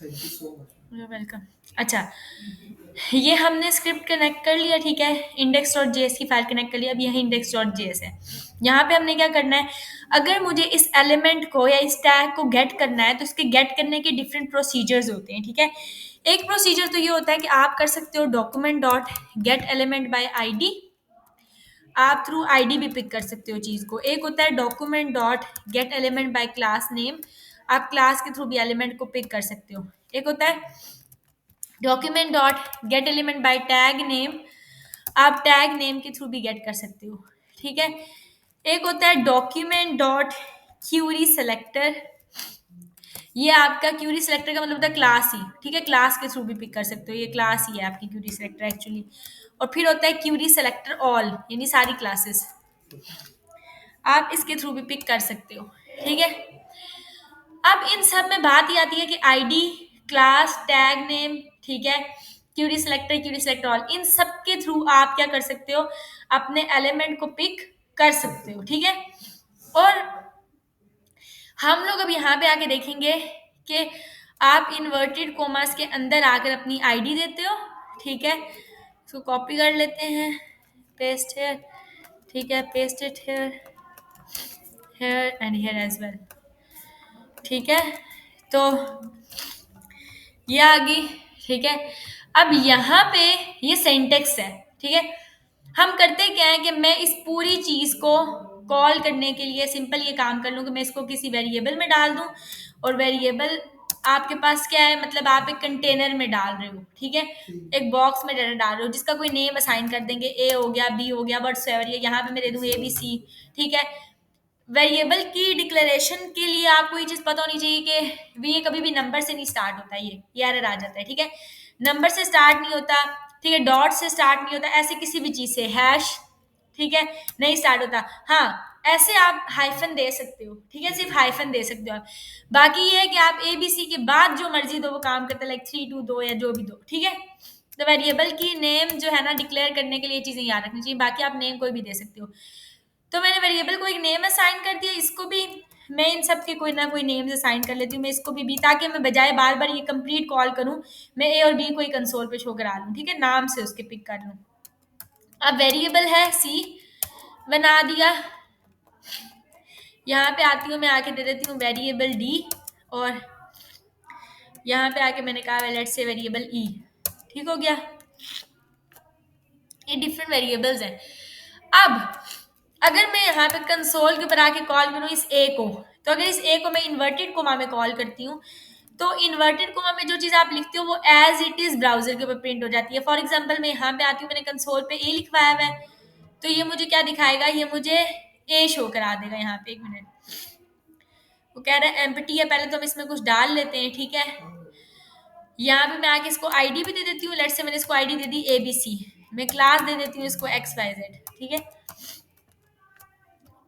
Welcome. अच्छा, ये हमने स्क्रिप्ट कनेक्ट कर लिया, ठीक है। index.js की फाइल कनेक्ट कर लिया। अब यह index.js है। यहाँ पे हमने क्या करना है, अगर मुझे इस एलिमेंट को या इस टैग को गेट करना है तो इसके गेट करने के डिफरेंट प्रोसीजर्स होते हैं, ठीक है। एक प्रोसीजर तो ये होता है कि आप कर सकते हो document dot gate element by ID. आप थ्रू आईडी भी पिक कर सकते हो चीज को। एक होता है document dot gate element by class name. आप क्लास के थ्रू भी एलिमेंट को पिक कर सकते हो। एक होता है document dot gate element by tag name. आप टैग नेम के थ्रू भी गेट कर सकते हो, ठीक है। एक होता है डॉक्यूमेंट डॉट क्यूरी सेलेक्टर। ये आपका क्यूरी सेलेक्टर का मतलब होता है क्लास ही, ठीक है। क्लास के थ्रू भी पिक कर सकते हो, ये क्लास ही है आपकी क्यूरी सेलेक्टर एक्चुअली। और फिर होता है क्यूरी सेलेक्टर ऑल, यानी सारी क्लासेस आप इसके थ्रू भी पिक कर सकते हो, ठीक है। अब इन सब में बात ये आती है कि आईडी, क्लास, टैग नेम, ठीक है, query selector, query select all, इन सब के थ्रू आप क्या कर सकते हो, अपने एलिमेंट को पिक कर सकते हो, ठीक है। और हम लोग अब यहाँ पे आके देखेंगे कि आप इन्वर्टेड कोमास के अंदर आकर अपनी आईडी देते हो, ठीक है। इसको कॉपी कर लेते हैं, पेस्ट हेयर, ठीक है, paste it here, here and here as well, ठीक है। तो ये आ गई, ठीक है। अब यहाँ पे ये सिंटेक्स है, ठीक है। हम करते क्या है कि मैं इस पूरी चीज को कॉल करने के लिए सिंपल ये काम कर लूँ कि मैं इसको किसी वेरिएबल में डाल दूं। और वेरिएबल आपके पास क्या है, मतलब आप एक कंटेनर में डाल रहे हो, ठीक है। एक बॉक्स में डाटा डाल रहे हो जिसका कोई नेम असाइन कर देंगे, ए हो गया, बी हो गया, व्हाटसएवर। ये यहाँ पे मैं दे दूँ ABC, ठीक है। वेरिएबल की डिक्लेरेशन के लिए आपको ये चीज पता होनी चाहिए कि ये कभी भी नंबर से नहीं स्टार्ट होता, ये एरर आ जाता है, ठीक है। नंबर से स्टार्ट नहीं होता, ठीक है, डॉट से स्टार्ट नहीं होता, ऐसे किसी भी चीज से, हैश, ठीक है, नहीं स्टार्ट होता। हाँ, ऐसे आप हाइफन दे सकते हो, ठीक है, सिर्फ हाइफन दे सकते हो आप। बाकी ये है कि आप ABC के बाद जो मर्जी दो वो काम करता है, लाइक 3 2 दो या जो भी दो, ठीक है। तो वेरिएबल की नेम जो है ना डिक्लेयर करने के लिए चीजें याद रखनी चाहिए। बाकी आप नेम कोई भी दे सकते हो। तो मैंने वेरिएबल को एक नेम असाइन कर दिया, इसको भी मैं इन सब के कोई ना कोई नेम्स असाइन कर लेती हूँ। मैं इसको भी ताकि मैं बजाय बार बार ये कंप्लीट कॉल करूँ, मैं A और B को ही कंसोल पे शो करा लूँ, ठीक है, नाम से उसके पिक कर लूँ। अब वेरिएबल है C, बना दिया। यहाँ पे आती हूँ, मैं आके दे देती हूँ वेरिएबल D। और यहाँ पे आके मैंने कहा लेट्स से वेरिएबल E, ठीक हो गया। ये डिफरेंट वेरिएबल्स हैं। अब अगर मैं यहाँ पे कंसोल के ऊपर आके कॉल करूँ इस ए को, तो अगर इस ए को मैं इन्वर्टेड कोमा में कॉल करती हूँ तो इन्वर्टेड कोमा में जो चीज आप लिखते हो वो एज इट इज ब्राउजर के ऊपर प्रिंट हो जाती है। फॉर एग्जाम्पल मैं यहाँ पे आती हूँ, मैंने कंसोल पे ए लिखवाया हुआ है, तो ये मुझे क्या दिखाएगा, ये मुझे ए शो करा देगा। यहाँ पे एक मिनट, वो कह रहा है एम्प्टी है, पहले तो हम इसमें कुछ डाल लेते हैं, ठीक है। यहाँ पे मैं आके इसको आईडी भी दे देती हूँ। लेट्स से मैंने इसको आईडी दे दी ABC, मैं क्लास दे देती हूँ इसको XYZ, ठीक है।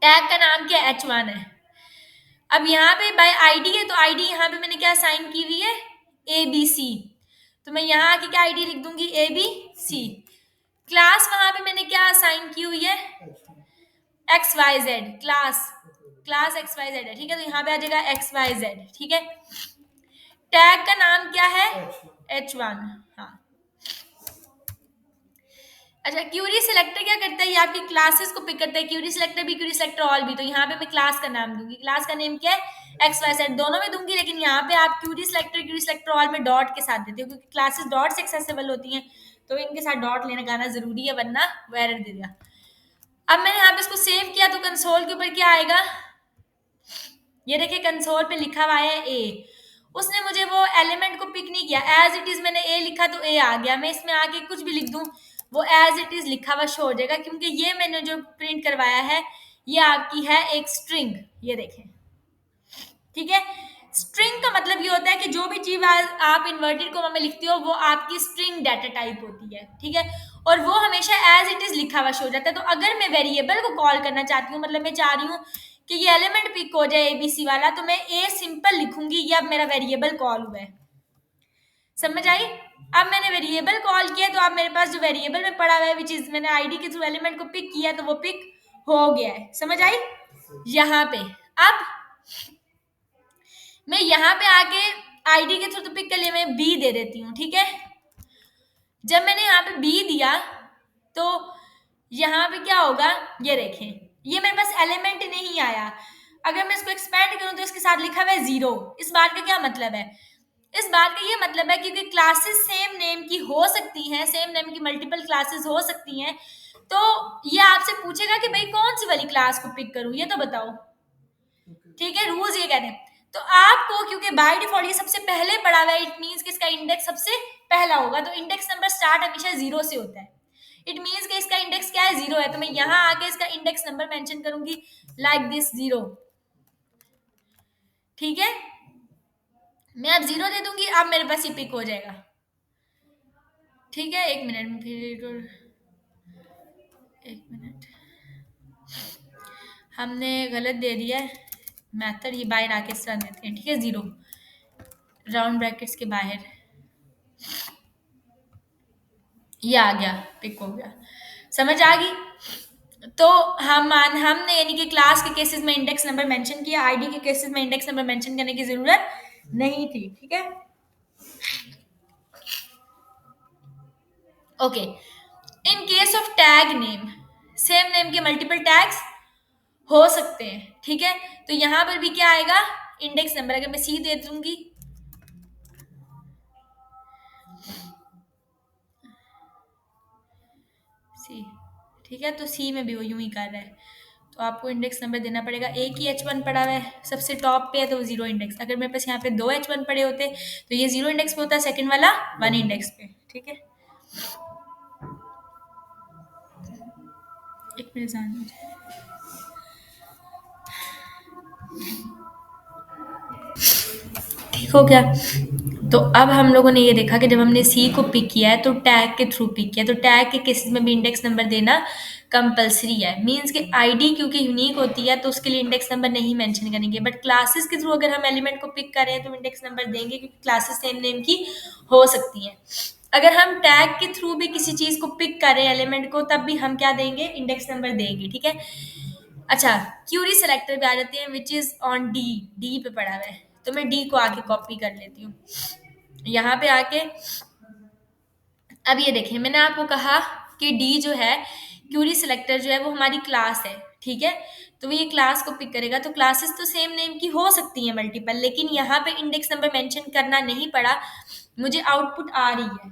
टैग का नाम क्या H1 है। अब यहाँ पे बाय आईडी है, तो आईडी यहाँ पे मैंने क्या साइन की हुई है, ABC। तो मैं यहाँ आके क्या आईडी लिख दूंगी, ABC। क्लास वहां पे मैंने क्या असाइन की हुई है, XYZ, क्लास, क्लास XYZ है, ठीक है। तो यहाँ पे आ जाएगा XYZ, ठीक है। टैग का नाम क्या है, H1, हाँ। अच्छा, क्यूरी सेलेक्टर क्या करता है, ये आपकी क्लासेस को पिक करता है, क्यूरी सेलेक्टर भी, क्यूरी सेलेक्टर ऑल भी। तो यहाँ पे मैं क्लास का नाम दूंगी, क्लास का नेम क्या है XYZ, दोनों में दूंगी। लेकिन यहाँ पे आप query selector, query selector all में डॉट के साथ देते हो, क्योंकि क्लासेस डॉट से एक्सेसिबल होती हैं, तो इनके साथ डॉट लेना गाना जरूरी है, वरना वो एरर दे दिया। अब मैंने यहाँ पे इसको सेव किया, तो कंसोल के ऊपर क्या आएगा, ये देखिए कंसोल पे लिखा हुआ है A। उसने मुझे वो एलिमेंट को पिक नहीं किया, एज इट इज मैंने A लिखा तो A आ गया। मैं इसमें आके कुछ भी लिख दूं वो एज इट इज लिखा हुआ शो हो जाएगा, क्योंकि ये मैंने जो प्रिंट करवाया है ये आपकी है एक स्ट्रिंग, ये देखें, ठीक है। स्ट्रिंग का मतलब ये होता है कि जो भी चीज आप इन्वर्टेड कोमा में लिखते हो वो आपकी स्ट्रिंग डाटा टाइप होती है, ठीक है। और वो हमेशा एज इट इज लिखा हुआ शो हो जाता है। तो अगर मैं वेरिएबल को कॉल करना चाहती हूँ, मतलब मैं चाह रही हूँ कि ये एलिमेंट पिक हो जाए ABC वाला, तो मैं A सिंपल लिखूंगी, ये अब मेरा वेरिएबल कॉल हुआ है, समझ आई। अब मैंने वेरिएबल कॉल किया, तो अब मेरे पास जो वेरिएबल में पड़ा हुआ है विच इज मैंने आईडी के थ्रू एलिमेंट को पिक किया, तो वो पिक हो गया है, समझ आई। यहाँ पे अब मैं यहाँ पे आके आईडी के थ्रू तो पिक कर लिया, मैं बी दे देती हूँ, ठीक है। जब मैंने यहाँ पे बी दिया तो यहाँ पे क्या होगा, ये देखें, ये मेरे पास एलिमेंट नहीं आया। अगर मैं इसको एक्सपेंड करूं तो इसके साथ लिखा हुआ है 0। इस बात का क्या मतलब है, इस बात का ये मतलब है क्योंकि क्लासेस सेम नेम की हो सकती हैं, सेम नेम की मल्टीपल क्लासेस हो सकती हैं, तो ये आपसे पूछेगा कि भाई कौन सी वाली क्लास को पिक करूं, ये तो बताओ, ठीक है। रूल्स ये कहते हैं। तो आपको क्योंकि बाय डिफॉल्ट ये सबसे पहले पड़ा हुआ है, इट मींस कि इसका इंडेक्स सबसे पहला होगा, तो इंडेक्स नंबर स्टार्ट हमेशा 0 से होता है। इट मींस कि इसका इंडेक्स क्या है, 0 है, तो मैं यहां आके इसका इंडेक्स नंबर मेंशन करूंगी लाइक दिस 0, ठीक है। मैं अब 0 दे दूंगी, अब मेरे पास ये पिक हो जाएगा, ठीक है। एक मिनट में फिर, एक मिनट, हमने गलत दे दिया है मेथड, ये बाहर आके इस तरह देते हैं, ठीक है। 0 राउंड ब्रैकेट्स के बाहर ये आ गया, पिक हो गया, समझ आ गई। तो हमने यानी कि क्लास के केसेस में इंडेक्स नंबर मेंशन किया, आईडी के केसेस में इंडेक्स नंबर मेंशन करने की जरूरत नहीं थी, ठीक है। Okay, in case of tag name, same name के मल्टीपल टैग्स हो सकते हैं, ठीक है। तो यहां पर भी क्या आएगा, इंडेक्स नंबर। अगर मैं सी दे दूंगी, सी, ठीक है, तो सी में भी वो यूं ही कर रहा है, तो आपको इंडेक्स नंबर देना पड़ेगा। एक ही H1 पड़ा हुआ है, सबसे टॉप पे है, तो 0 इंडेक्स। अगर मेरे पास यहाँ पे 2 H1 पड़े होते तो ये 0 इंडेक्स पे होता, सेकंड वाला 1 इंडेक्स पे, ठीक है। एक मिनट जान, ठीक हो गया। तो अब हम लोगों ने ये देखा कि जब हमने सी को पिक किया है तो टैग के थ्रू पिक किया, तो टैग के केसेस में भी इंडेक्स नंबर देना कंपलसरी है। मींस कि आईडी क्योंकि यूनिक होती है तो उसके लिए इंडेक्स नंबर नहीं मेंशन करेंगे, बट क्लासेस के थ्रू अगर हम एलिमेंट को पिक करें तो इंडेक्स नंबर देंगे, क्योंकि क्लासेस सेम नेम की हो सकती हैं। अगर हम टैग के थ्रू भी किसी चीज को पिक करें एलिमेंट को, तब भी हम क्या देंगे, इंडेक्स नंबर देंगे, ठीक है। अच्छा, क्यूरी सेलेक्टर पे आ जाते हैं, which is on D, D पे पड़ा हुआ है, तो मैं डी को आके कॉपी कर लेती हूँ यहाँ पे आके। अब ये देखें, मैंने आपको कहा कि डी जो है, क्यूरी सिलेक्टर जो है वो हमारी क्लास है, ठीक है। तो वो ये क्लास को पिक करेगा, तो क्लासेस तो सेम नेम की हो सकती हैं मल्टीपल, लेकिन यहाँ पे इंडेक्स नंबर मेंशन करना नहीं पड़ा, मुझे आउटपुट आ रही है,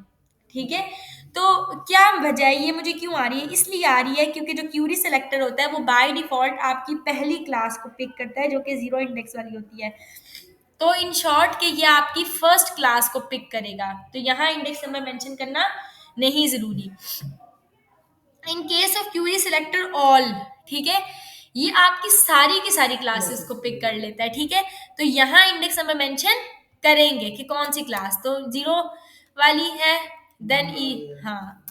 ठीक है। तो क्या वजह है, ये मुझे क्यों आ रही है, इसलिए आ रही है क्योंकि जो क्यूरी सेलेक्टर होता है वो बाय डिफॉल्ट आपकी पहली क्लास को पिक करता है, जो कि 0 इंडेक्स वाली होती है। तो इन शॉर्ट के ये आपकी फर्स्ट क्लास को पिक करेगा, तो यहाँ इंडेक्स नंबर मेंशन करना नहीं जरूरी। In case of Curie selector all, ठीक है, ये आपकी सारी की सारी क्लासेस को पिक कर लेता है, ठीक है। तो यहाँ इंडेक्स नंबर मेंशन करेंगे कि कौन सी क्लास, तो 0 वाली है, देन ई, हाँ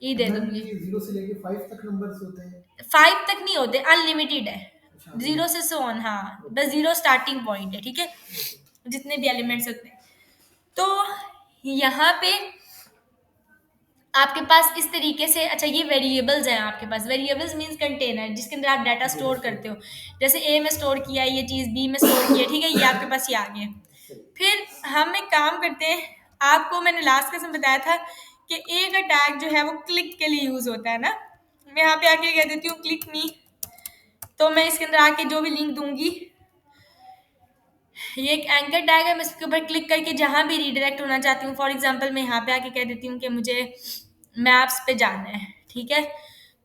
ई दे दूंगी। 0 से लेके 5 तक नंबर्स होते हैं, 5 तक नहीं होते, अनलिमिटेड है, 0 से सो ऑन, हाँ, बस 0 स्टार्टिंग पॉइंट है, ठीक है, जितने भी एलिमेंट्स होते हैं। तो यहाँ पे आपके पास इस तरीके से, अच्छा ये वेरिएबल्स हैं आपके पास, वेरिएबल्स मींस कंटेनर जिसके अंदर आप डाटा स्टोर करते हो, जैसे ए में स्टोर किया ये चीज़, बी में स्टोर किया, ठीक है, ये आपके पास ये आ गए। फिर हम एक काम करते हैं, आपको मैंने लास्ट क्लास में बताया था कि ए का टैग जो है वो क्लिक के लिए यूज होता है ना, मैं यहाँ पे आके कह देती हूँ क्लिक मी, तो मैं इसके अंदर आके जो भी लिंक दूंगी, ये एक एंकर टैग है, मैं इसके ऊपर क्लिक करके जहां भी रीडायरेक्ट होना चाहती हूँ, फॉर एग्जांपल मैं यहाँ पे आके कह देती हूँ कि मुझे मैप्स पे जाना है, ठीक है,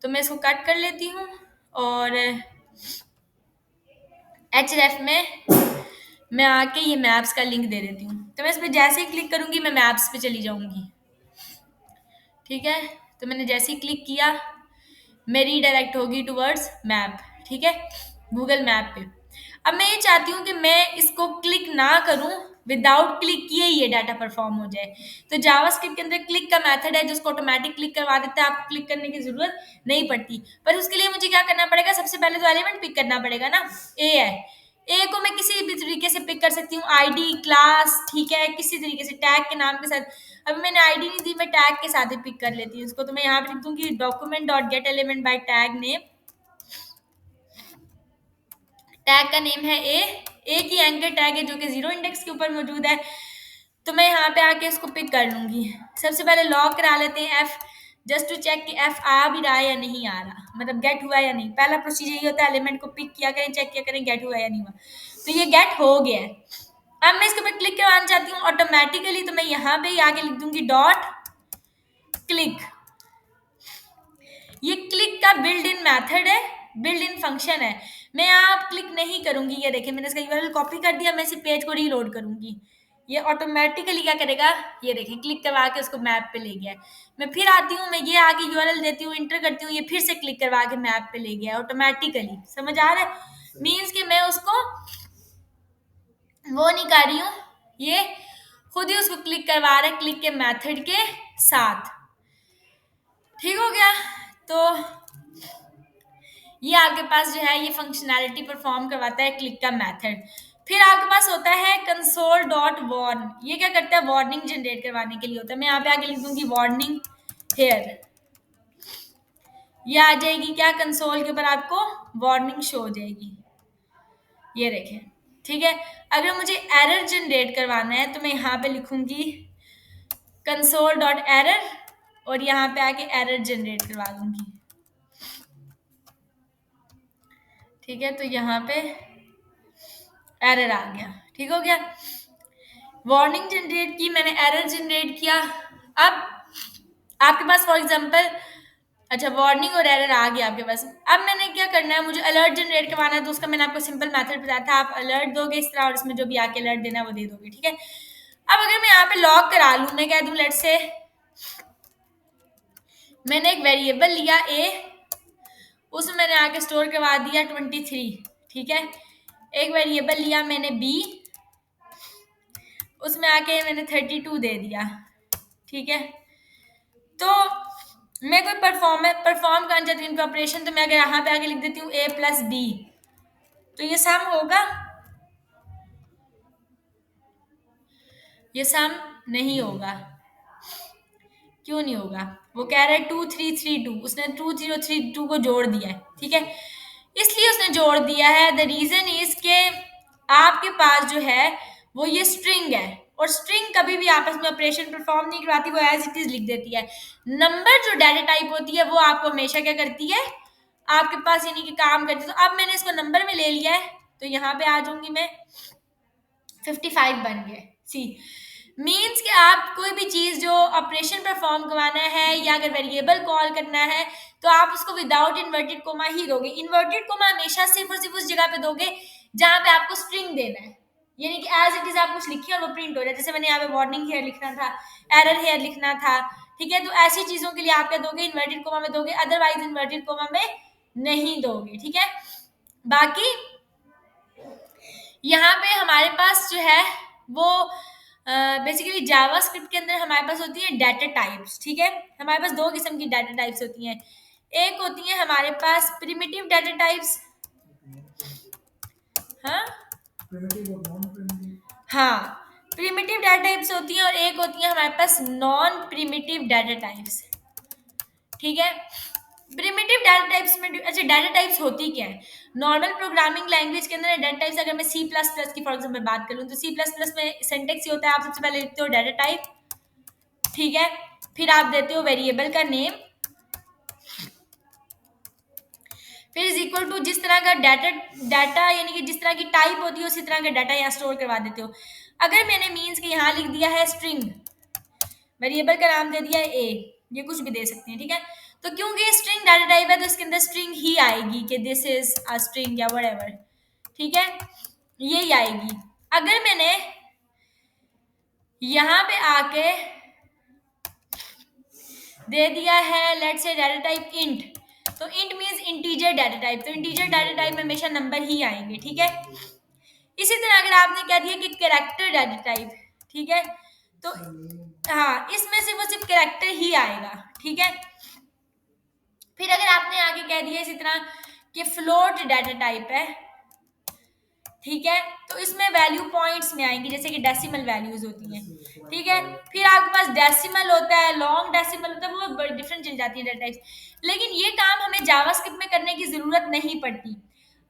तो मैं इसको कट कर लेती हूँ और href में मैं आके ये मैप्स का लिंक दे देती हूँ, तो मैं इस पर जैसे ही क्लिक करूंगी मैं मैप्स पे चली जाऊंगी, ठीक है। तो मैंने जैसे ही क्लिक किया मैं रीडायरेक्ट होगी टुवर्ड्स मैप, ठीक है, गूगल मैप पे। अब मैं ये चाहती हूँ कि मैं इसको क्लिक ना करूँ, विदाउट क्लिक किए ही ये डाटा परफॉर्म हो जाए, तो जावास्क्रिप्ट के अंदर क्लिक का मेथड है जो उसको ऑटोमेटिक क्लिक करवा देता है, आपको क्लिक करने की जरूरत नहीं पड़ती। पर उसके लिए मुझे क्या करना पड़ेगा, सबसे पहले तो एलिमेंट पिक करना पड़ेगा ना, ए है, ए को मैं किसी भी तरीके से पिक कर सकती हूँ, आईडी, क्लास, ठीक है, किसी तरीके से टैग के नाम के साथ। अभी मैंने आईडी नहीं दी, मैं टैग के साथ ही पिक कर लेती हूँ इसको, तो मैं यहाँ पे लिख दूंगी document dot gate element by tag name, tag का नेम है ए की एंकर टैग है जो कि 0 इंडेक्स के ऊपर मौजूद है। तो मैं यहाँ पे आके इसको पिक कर लूंगी। सबसे पहले लॉग करा लेते हैं एफ, जस्ट टू चेक कि एफ आ भी रहा है या नहीं आ रहा, मतलब गेट हुआ है या नहीं। पहला प्रोसीजर ये होता है, एलिमेंट को पिक किया करें, चेक किया करें गेट हुआ है या नहीं हुआ। तो ये गेट हो गया है। अब मैं इसके ऊपर क्लिक करवाना चाहती हूँ ऑटोमेटिकली, तो मैं यहाँ पे ही आके लिख दूंगी डॉट क्लिक। ये क्लिक का बिल्ड इन मेथड है, बिल्ड इन फंक्शन है। मैं यहाँ क्लिक नहीं करूंगी, ये देखिए मैंने इसका यूआरएल कॉपी कर दिया। मैं इसी पेज को रीलोड करूंगी, ये ऑटोमेटिकली क्या करेगा, ये देखें क्लिक करवा के उसको मैप पे ले गया। मैं फिर आती हूँ, मैं ये आगे यूआरएल देती हूँ, इंटर करती हूँ, ये फिर से क्लिक करवा के मैप पे ले गया ऑटोमेटिकली। समझ आ रहा है? मीन्स कि मैं उसको वो नहीं कर रही हूँ, ये खुद ही उसको क्लिक करवा रहा है क्लिक के मेथड के साथ। ठीक हो गया? तो ये आपके पास जो है ये फंक्शनैलिटी परफॉर्म करवाता है क्लिक का मेथड। फिर आपके पास होता है कंसोल डॉट वार्न। ये क्या करता है, वार्निंग जनरेट करवाने के लिए होता है। मैं यहाँ पे आगे लिख दूंगी वार्निंग हेयर। ये आ जाएगी क्या, कंसोल के ऊपर आपको वार्निंग शो हो जाएगी, ये देखें। ठीक है, अगर मुझे एरर जनरेट करवाना है तो मैं यहाँ पे लिखूंगी कंसोल डॉट एरर और यहाँ पे आके एरर जनरेट करवा दूंगी। ठीक है, तो यहाँ पे एरर आ गया। ठीक हो गया, वार्निंग जनरेट की मैंने, एरर जनरेट किया। अब आपके पास फॉर एग्जांपल, अच्छा वार्निंग और एरर आ गया आपके पास। अब मैंने क्या करना है, मुझे अलर्ट जनरेट करवाना है, तो उसका मैंने आपको सिंपल मेथड बताया था। आप अलर्ट दोगे इस तरह और इसमें जो भी आके अलर्ट देना है वो दे दोगे। ठीक है, अब अगर मैं यहाँ पे लॉग करा लूँ, मैं कह दूँ लेट से मैंने एक वेरिएबल लिया ए, उसमें मैंने आके स्टोर करवा दिया 23। ठीक है, एक वेरिएबल लिया मैंने बी, उसमें आके मैंने 32 दे दिया। ठीक है, तो मैं कोई परफॉर्म करना चाहती हूँ ऑपरेशन, तो मैं अगर यहाँ पे आके लिख देती हूँ ए प्लस बी, तो ये सम होगा, ये सम नहीं होगा। क्यों नहीं होगा, वो कह रहा है 2332, उसने 2032 को जोड़ दिया है। ठीक है, इसलिए उसने जोड़ दिया है, द रीजन इज के आपके पास जो है वो ये स्ट्रिंग है, और स्ट्रिंग कभी भी आपस में ऑपरेशन परफॉर्म नहीं करवाती, वो एज इट इज लिख देती है। नंबर जो डाटा टाइप होती है वो आपको हमेशा क्या करती है, आपके पास यानी कि काम करती है। तो अब मैंने इसको नंबर में ले लिया है, तो यहाँ पे आ जाऊंगी मैं, 55 बन गए। सी मीन्स कि आप कोई भी चीज़ जो ऑपरेशन परफॉर्म करवाना है या अगर वेरिएबल कॉल करना है तो आप उसको विदाउट इन्वर्टेड कोमा ही दोगे। इन्वर्टेड कोमा हमेशा सिर्फ और सिर्फ उस जगह पे दोगे जहाँ पे आपको स्ट्रिंग देना है, यानी कि एज इट इज आप कुछ लिखिए और वो प्रिंट हो जाए। जैसे मैंने यहाँ पे वार्निंग हेयर लिखना था, एरर हेयर लिखना था। ठीक है, तो ऐसी चीज़ों के लिए आप क्या दोगे, इन्वर्टेड कोमा में दोगे, अदरवाइज इन्वर्टेड कोमा में नहीं दोगे। ठीक है, बाकी यहाँ पे हमारे पास जो है वो बेसिकली जावास्क्रिप्ट के अंदर हमारे पास होती है डाटा टाइप्स। ठीक है, हमारे पास दो किस्म की डाटा टाइप्स होती हैं। एक होती है हमारे पास प्रिमिटिव डाटा टाइप्स, हाँ हाँ प्रिमिटिव डाटा टाइप्स होती हैं, और एक होती है हमारे पास नॉन प्रिमिटिव डाटा टाइप्स। ठीक है, प्रिमिटिव डाटा टाइप्स में, अच्छा डाटा टाइप्स होती क्या है, नॉर्मल प्रोग्रामिंग लैंग्वेज के अंदर डाटा टाइप्स, अगर मैं सी प्लस प्लस की फॉर एग्जाम्पल बात करूँ तो सी प्लस प्लस में सिंटेक्स ही होता है, आप सबसे पहले लिखते हो डाटा टाइप। ठीक है, फिर आप देते हो वेरिएबल का नेम, फिर इज इक्वल टू जिस तरह का डाटा यानी कि जिस तरह की टाइप होती है उसी तरह का डाटा यहाँ स्टोर करवा देते हो। अगर मैंने मीन्स के यहाँ लिख दिया है स्ट्रिंग, वेरिएबल का नाम दे दिया है ए, ये कुछ भी दे सकते हैं। ठीक है, तो क्योंकि स्ट्रिंग डाटा टाइप है तो इसके अंदर स्ट्रिंग ही आएगी कि दिस इज अ स्ट्रिंग या व्हाटएवर। ठीक है, यही आएगी। अगर मैंने यहाँ पे आके दे दिया है let's say data type int, तो int means integer data type, तो इंटीजर डाटा टाइप में हमेशा नंबर ही आएंगे। ठीक है, इसी तरह अगर आपने कह दिया कि कैरेक्टर डाटा टाइप, ठीक है, तो हाँ इसमें से वो सिर्फ कैरेक्टर ही आएगा। ठीक है, फिर अगर आपने आगे कह दिया इसी तरह कि फ्लोट डाटा टाइप है, ठीक है, तो इसमें वैल्यू पॉइंट्स में आएंगी जैसे कि डेसिमल वैल्यूज होती हैं। ठीक है, फिर आपके पास डेसिमल होता है, लॉन्ग डेसिमल होता है, वो डिफरेंट चल जाती है डाटा टाइप्स। लेकिन ये काम हमें जावास्क्रिप्ट में करने की जरूरत नहीं पड़ती।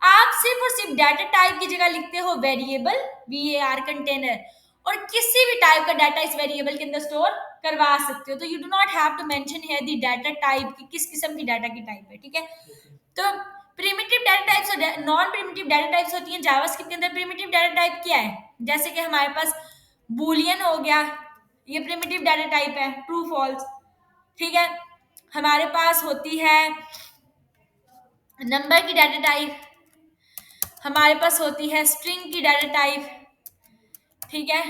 आप सिर्फ और सिर्फ डाटा टाइप की जगह लिखते हो वेरिएबल VAR कंटेनर, और किसी भी टाइप का डाटा इस वेरिएबल के अंदर स्टोर करवा सकते हो। तो you do not have to mention here the data type की किस किस्म की डाटा की टाइप है, ठीक है। तो प्रिमिटिव डाटा टाइप्स और नॉन प्रिमिटिव डाटा टाइप्स होती हैं जावास्क्रिप्ट के अंदर। प्रिमिटिव डाटा टाइप क्या है, जैसे कि हमारे पास बूलियन हो गया, ये प्रिमिटिव डाटा टाइप है, ट्रू फॉल्स, ठीक है। हमारे पास होती है नंबर की डाटा टाइप, हमारे पास होती है स्ट्रिंग की डाटा टाइप, ठीक है।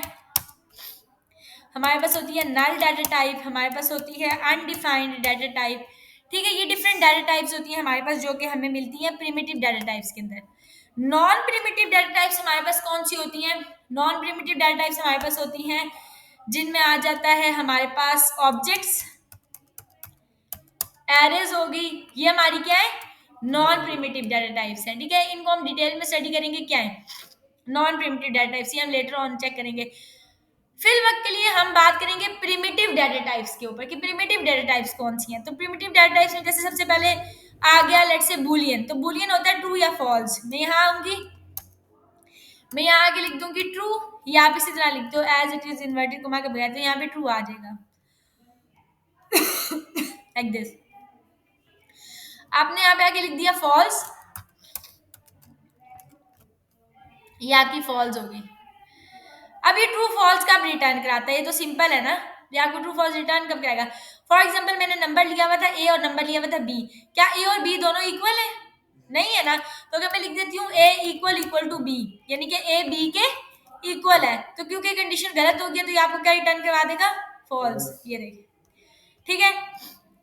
हमारे पास होती है नल डाटा टाइप, हमारे पास होती है अनडिफाइंड डाटा टाइप, ठीक है। ये डिफरेंट डाटा टाइप्स होती हैं हमारे पास जो कि हमें मिलती हैं प्रिमिटिव डाटा टाइप्स के अंदर। नॉन प्रिमिटिव डाटा टाइप्स हमारे पास कौन सी होती हैं? नॉन प्रिमिटिव डाटा टाइप्स हमारे पास होती हैं जिनमें आ जाता है हमारे पास ऑब्जेक्ट्स, एरेज होगी, ये हमारी क्या है? नॉन प्रिमिटिव डाटा टाइप्स हैं, ठीक है। इनको हम डिटेल में स्टडी करेंगे क्या है नॉन प्रिमिटिव डाटा टाइप्स, ये हम लेटर ऑन चेक करेंगे। फिल वक्त के लिए हम बात करेंगे प्रिमिटिव डाटा टाइप्स के ऊपर कि प्रिमिटिव डाटा टाइप्स कौन सी हैं। तो प्रिमिटिव डाटा टाइप्स में जैसे सबसे पहले आ गया लेट्स से बूलियन। तो बूलियन होता है ट्रू या फॉल्स। मैं यहाँ आऊंगी, मैं यहाँ आके लिख दूंगी ट्रू, या आप इसी तरह लिख दो as it is inverted comma के बगैर, तो यहाँ पे ट्रू आ जाएगा लाइक दिस। आपने यहाँ पे आके लिख दिया फॉल्स, ये आपकी फॉल्स होगी। अब ये ट्रू फॉल्स कब रिटर्न कराता है? ये तो सिंपल है ना, ये आपको ट्रू फॉल्स रिटर्न कब कराएगा? फॉर एग्जांपल मैंने नंबर लिया हुआ था ए और नंबर लिया हुआ था बी, क्या ए और बी दोनों इक्वल है? नहीं है ना। तो अगर मैं लिख देती हूँ ए इक्वल इक्वल टू बी, यानी कि ए बी के इक्वल है, तो क्योंकि कंडीशन गलत हो गया तो ये आपको क्या रिटर्न करवा देगा? फॉल्स। ये देखिए, ठीक है।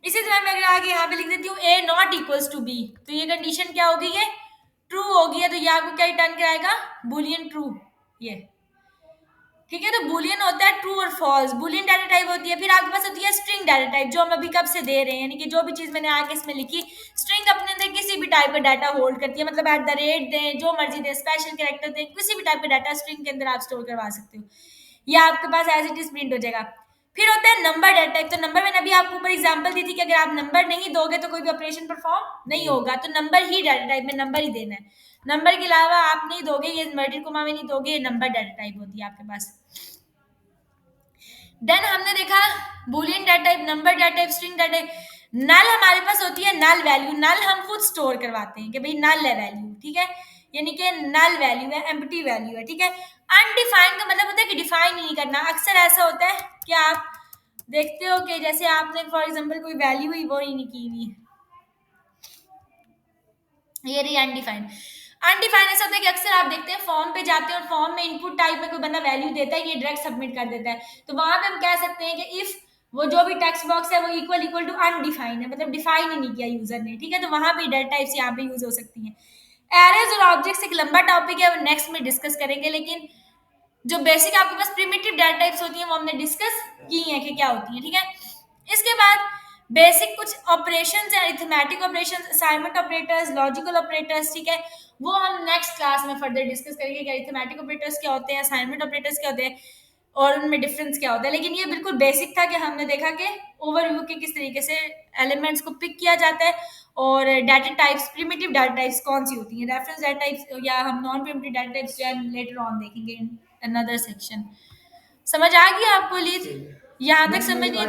इसी तरह मैं अगर आगे यहाँ पे लिख देती हूँ ए नॉट इक्वल्स टू बी, तो ये कंडीशन क्या होगी? ये ट्रू होगी है, तो ये आपको क्या रिटर्न कराएगा? बुलियन ट्रू, ये ठीक है। तो बुलियन होता है ट्रू और फॉल्स, बुलियन डाटा टाइप होती है। फिर आपके पास होती है स्ट्रिंग डाटा टाइप, जो हम अभी कब से दे रहे हैं, यानी कि जो भी चीज मैंने आगे इसमें लिखी, स्ट्रिंग अपने अंदर किसी भी टाइप का डाटा होल्ड करती है, मतलब एट द रेट दें, जो मर्जी दें, स्पेशल कैरेक्टर दें, किसी भी टाइप का डाटा स्ट्रिंग के अंदर आप स्टोर करवा सकते हो, या आपके पास एज इट इज प्रिंट हो जाएगा। फिर होता है नंबर डाटा टाइप। तो नंबर मैंने अभी आपको ऊपर एग्जांपल दी थी कि अगर आप नंबर नहीं दोगे तो कोई भी ऑपरेशन परफॉर्म नहीं होगा, तो नंबर ही डाटा टाइप में नंबर ही देना है, नंबर के अलावा आप नहीं दोगे, ये इन्वर्टेड कोमा में नहीं दोगे, ये नंबर डाटा टाइप होती है आपके पास। देन हमने देखा boolean data type, number data type, string data type. Null हमारे पास होती है नल वैल्यू, नल हम खुद स्टोर करवाते हैं कि भाई नल है वैल्यू, ठीक है, यानी कि नल वैल्यू है, एम्प्टी वैल्यू है, ठीक है। अनडिफाइंड का मतलब होता है कि डिफाइन नहीं करना। अक्सर ऐसा होता है कि आप देखते हो कि जैसे आपने फॉर एग्जांपल कोई वैल्यू ही वो ही नहीं की हुई, ये रही अनडिफाइंड। अनडिफाइंड ऐसा होता है कि अक्सर आप देखते हैं फॉर्म पे जाते हैं और फॉर्म में इनपुट टाइप में कोई बंदा वैल्यू देता है, ये डायरेक्ट सबमिट कर देता है, तो वहां पे हम कह सकते हैं कि इफ वो जो भी टेक्स्ट बॉक्स है वो इक्वल इक्वल टू अनडिफाइंड है, मतलब डिफाइन ही नहीं किया यूजर ने, ठीक है। तो वहां पे डाटा टाइप्स यहाँ पे यूज हो सकती हैं। एरेज और ऑब्जेक्ट्स एक लंबा टॉपिक है, वो नेक्स्ट में डिस्कस करेंगे, लेकिन जो बेसिक आपके पास प्रिमिटिव डाटा टाइप्स होती हैं वो हमने डिस्कस की हैं कि क्या होती हैं, ठीक है। इसके बाद बेसिक कुछ ऑपरेशंस हैं, arithmetic operations, assignment operators, logical operators, ठीक है, वो हम नेक्स्ट क्लास में फर्दर डिस्कस करेंगे कि अरिथमेटिक ऑपरेटर्स क्या होते हैं, असाइनमेंट ऑपरेटर्स क्या होते हैं और उनमें डिफरेंस क्या होता है। लेकिन ये बिल्कुल बेसिक था कि हमने देखा कि ओवरव्यू के किस तरीके से एलिमेंट्स को पिक किया जाता है और data types, primitive data types कौन सी होती हैं, रेफरेंस डाटा टाइप्स, या हम नॉन प्रिमिटिव डाटा टाइप्स जो है लेटर ऑन देखेंगे इन अनदर सेक्शन। समझ आ गया आपको लीज? यहाँ तक समझ नहीं